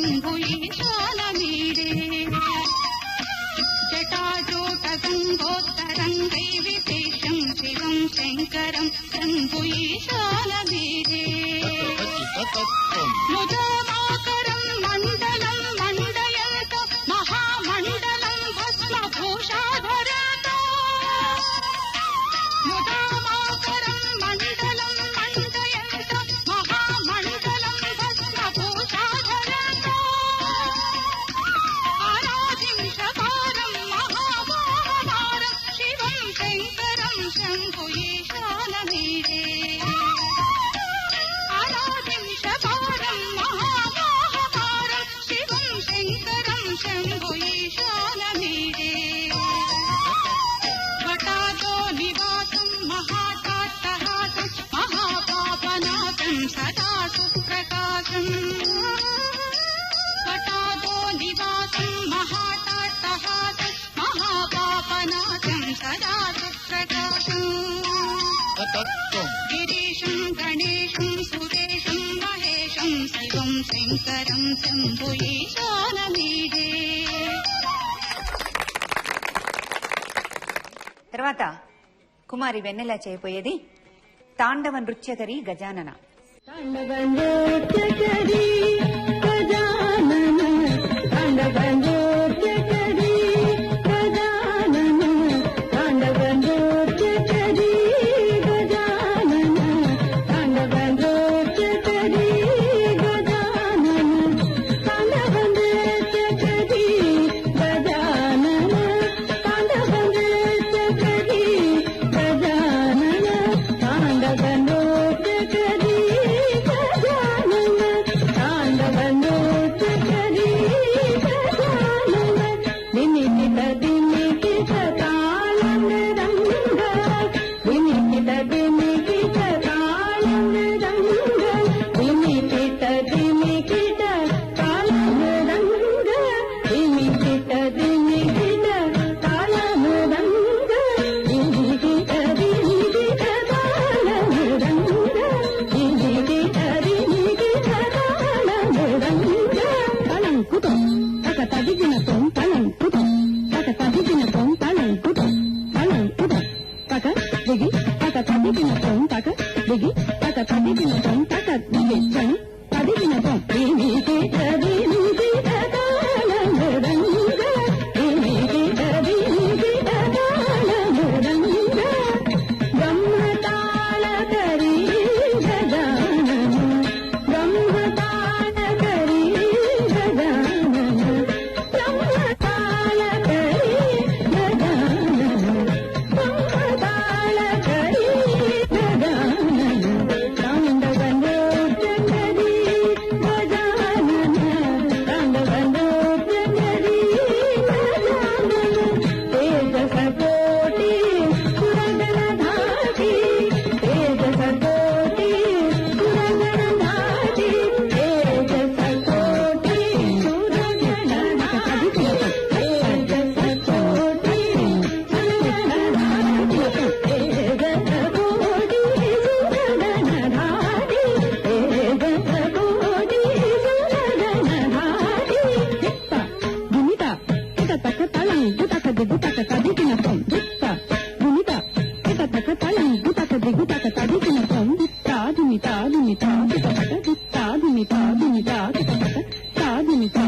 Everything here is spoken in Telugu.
शम्भु ईशानमीडे जटाजूटगङ्गोत्तरङ्गै विशेषं शिवं शङ्करं शम्भु ईशानमीडे मुदामाकरं मण्डलं मण्डयन्त महामण्डलं भस्मभूषाधरत मुदामाकरं मण्डलं मण्डयन्त महामण्डलं भस्मभूषाधरत आराधिं शकारं महावाहकारं शिवं शङ्करं शम्भु ईशानमीडे आराधिं शकारं महावाहकारं शिवं शङ्करं शम्भु ईशानमीडे वटादो निवासं महाटाट्टहासं महापापनाशं सदा सुप्रकाशम् वटादो निवासं महाटाट्टहासं महापापनाशं सदा सुप्रकाशम् गिरीशं गणेशं सुरेशं महेशं शिवं शङ्करं शम्भु ईशानमीडे తర్వాత కుమారి వెన్నెల చేయబోయేది తాండవ నృత్యకరి గజానన. తాండవ నృత్యకరి గజానన తాండవ నృత్యకరి గజానన తాండవ నృత్యకరి గజానన తాండవ నృత్యకరి గజానన తాండవ నృత్యకరి గజానన తాండవ నృత్యకరి గజానన తాండవ నృత్యకరి గజానన తాండవ నృత్యకరి గజానన నినికిట దినికిట తాళమృదంగ నినికిట దినికిట తాళమృదంగ నినికిట దినికిట తాళమృదంగ నినికిట దినికిట తాళమృదంగ నినికిట దినికిట తాళమృదంగ నినికిట దినికిట తాళమృదంగ తలంకుతం తక తదిగినతం తలంకుతం తక తదిగినతం తలంకుతం తలంకుతం తక దిగి తక తదిగినతం తక దిగి తక తదిగినతం తక దిగి చని తదిగినతం నినికిట దినికిట తాళమృదంగ నినికిట దినికిట తాళమృదంగ బ్రహ్మతాళకరీ గజానన బ్రహ్మతాళకరీ గజానన బ్రహ్మతాళకరీ గజానన బ్రహ్మతాళకరీ గజానన తాండవ నృత్యకరీ గజానన తాండవ నృత్యకరీ గజానన తేజస కోటి సురగణధాటి తేజస కోటి సురగణధాటి తేజస కోటి సురగణధాటి తేజస కోటి సురగణధాటి తేజస కోటి సురగణధాటి తేజస కోటి సురగణధాటి దిత్త గుణిత ఇక తక తలం గుతక దిగుతక తదిగినతం దిత్త గుణిత ఇక తక తలం గుతక దిగుతక తదిగినతం దిత్త దుమిత దుమిత దితక దిత్త దుమిత దుమిత దితక తా దుమిత